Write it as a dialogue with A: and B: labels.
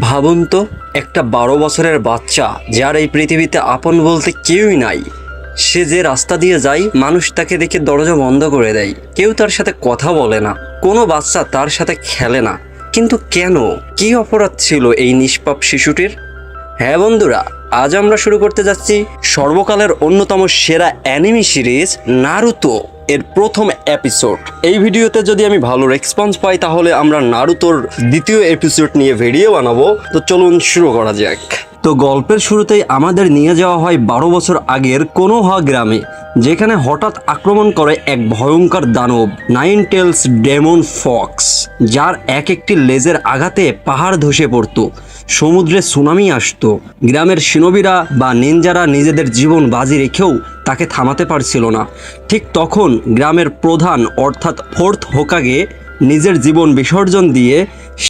A: ভাবুন তো, একটা 12 বছরের বাচ্চা যার এই পৃথিবীতে আপন বলতে কেউই নাই, সে যে রাস্তা দিয়ে যায় মানুষ তাকে দেখে দরজা বন্ধ করে দেয়, কেউ তার সাথে কথা বলে না, কোনো বাচ্চা তার সাথে খেলে না। কিন্তু কেন? কি অপরাধ ছিল এই নিষ্পাপ শিশুটির? হ্যাঁ বন্ধুরা, আজ আমরা শুরু করতে যাচ্ছি সর্বকালের অন্যতম সেরা অ্যানিমে সিরিজ নারুতো এর প্রথম এপিসোড। এই ভিডিওতে যদি আমি ভালো রেসপন্স পাই তাহলে আমরা নারুতোর দ্বিতীয় এপিসোড নিয়ে ভিডিও বানাবো। তো চলুন শুরু করা যাক। তো গল্পের শুরুতেই আমাদের নিয়ে যাওয়া হয় 12 বছর আগের কোনোহা গ্রামে, যেখানে হঠাৎ আক্রমণ করে এক ভয়ঙ্কর দানব নাইন টেলস ডেমন ফক্স, যার এক একটি লেজের আঘাতে পাহাড় ধসে পড়তো, সমুদ্রে সুনামি আসতো। গ্রামের শিনোবিরা বা নিনজারা নিজেদের জীবন বাজি রেখেও তাকে থামাতে পারছিল না। ঠিক তখন গ্রামের প্রধান অর্থাৎ ফোর্থ হোকাগে নিজের জীবন বিসর্জন দিয়ে